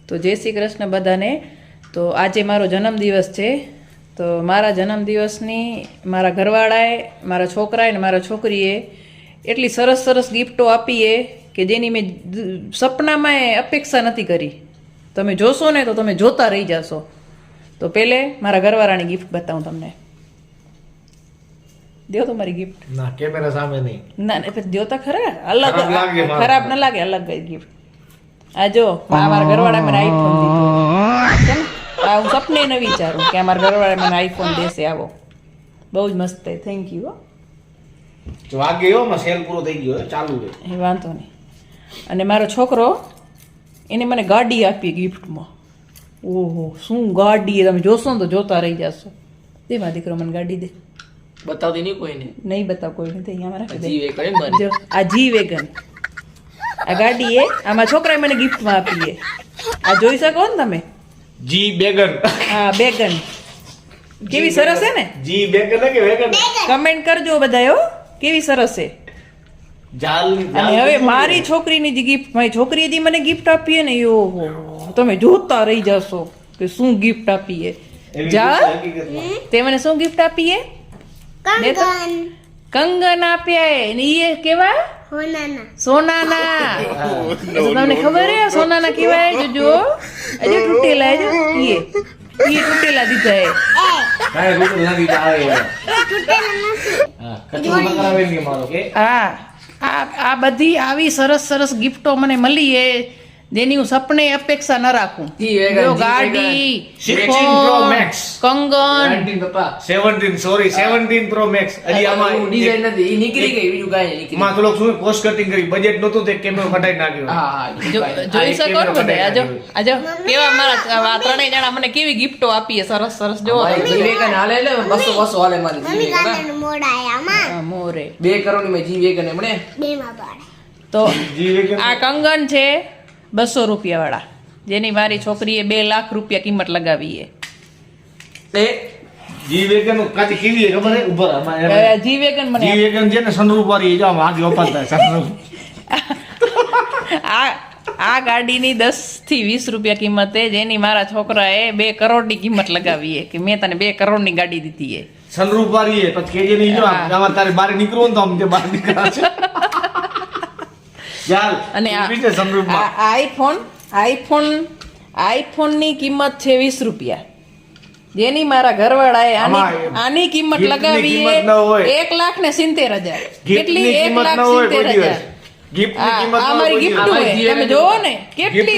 તો જય શ્રી કૃષ્ણ બધાને. તો આજે મારો જન્મદિવસ છે. તો મારા જન્મદિવસની મારા ઘરવાળાએ, મારા છોકરાએ ને મારા છોકરીએ એટલી સરસ સરસ ગિફ્ટો આપીએ કે જેની મેં સપનામાં અપેક્ષા નથી કરી. તમે જોશો ને તો તમે જોતા રહી જશો. તો પહેલે મારા ઘરવાળાની ગિફ્ટ બતાવું તમને. દો તમારી ગિફ્ટ. ના, કેમેરા સામે નહીં. ના પછી દો તો ખરા. અલગ ખરાબ ન લાગે, અલગ ગિફ્ટ. આ જો મારા ઘરવાળા મને આઈફોન દીધો. આ હું સપને ન વિચારું કે અમારા ઘરવાળા મને આઈફોન દેશે. આવો બહુ જ મસ્ત છે. Thank you. જો આ ગયો માં સેલ પૂરો થઈ ગયો, ચાલુ છે. એ વાંધો નહીં. અને મારો છોકરો એને મને ગાડી આપી ગિફ્ટમાં. ઓહો શું ગાડી! તમે જોશો ને તો જોતા રહી જશો. દે મારા દીકરો મને ગાડી દે. બતાવતી નહીં કોઈને. નહીં બતાવ કોઈ નથી. અહીંયા રાખી દે. G wagon. જો આ જી વેગન, આ ગાડી એ આમાં છોકરાએ મને ગિફ્ટમાં આપી છે. આ જોઈ શકો ને તમે. જી બેગન. હા બેગન કેવી સરસ છે ને. જી બેગન કે વેગન? કમેન્ટ કરજો બધાયો કેવી સરસ છે. અને હવે મારી છોકરીની જે ગિફ્ટ, મારી છોકરીએ જે મને ગિફ્ટ આપી ને, ઓહો તમે જોતા રહી જશો કે શું ગિફ્ટ આપી છે. જા તે મને શું ગિફ્ટ આપી છે? કંગન આપ્યા. ને એ કેવા? સોનાના. તમને ખબર હે સોનાના કેવાય? જો હજુ તૂટેલા. જો એ તૂટેલા દીધા હે. કાય રૂટ લાગી જાય. હા, કચરો કરાવે નહીં મારો કે. હા આ બધી આવી સરસ સરસ ગિફ્ટો મને મળી હે જેની હું સપને અપેક્ષા ન રાખું. જો ગાડી, 16 Pro Max, કંગન, 19 પપ્પા 17 Pro Max. હજી આમાં ડિઝાઇન નથી, ઈ નીકળી ગઈ, બીજું કાંઈ નહીં નીકળી. માં થોડોક શું પોસ્ટ કટિંગ કરી, બજેટ નહોતું તે કેમેરો ફટાઈ નાખ્યો. હા જોઈ શકો ને બધા. આજો કેવા મારા આ ત્રણેય જણા મને કેવી ગિફ્ટો આપી છે. સરસ સરસ. જો જી વેગન હાલે એટલે 200 હાલે મારી જી વેગન. મોરે 2 કરોડ ની જી વેગન એમણે. તો જી વેગન આ કંગન છે 200 રૂપિયા વાળા, જેની મારી છોકરીએ 2 લાખ રૂપિયા કિંમત લગાવી છે. તે જી વેગન કાચી કેવી છે ખબર હે? ઉપર આમાં જી વેગન મને જી વેગન છે ને સનરૂફ વાળી, જો આમ આગે ઓપન થાય સનરૂફ. આ ગાડીની 10 થી 20 રૂપિયા કિંમત છે, જેની મારા છોકરાએ 2 કરોડની કિંમત લગાવી છે કે મેં તને 2 કરોડની ગાડી દીધી છે. સનરૂફ વાળી છે. પછી કેજે નહીં, જો આમાં તારે બહાર નીકળવું ને તો આમ જે બહાર નીકળા છે. ચાલ. અને બીજે સનરૂફ માં આઈફોનની કિંમત છે 20 રૂપિયા, જેની મારા ઘરવાળાએ આની કિંમત લગાવી છે 1,70,000. કેટલી? 1,70,000. ગિફ્ટ ની કિંમત આ મારી ગિફ્ટ હોય. તમે જોવો ને કેટલી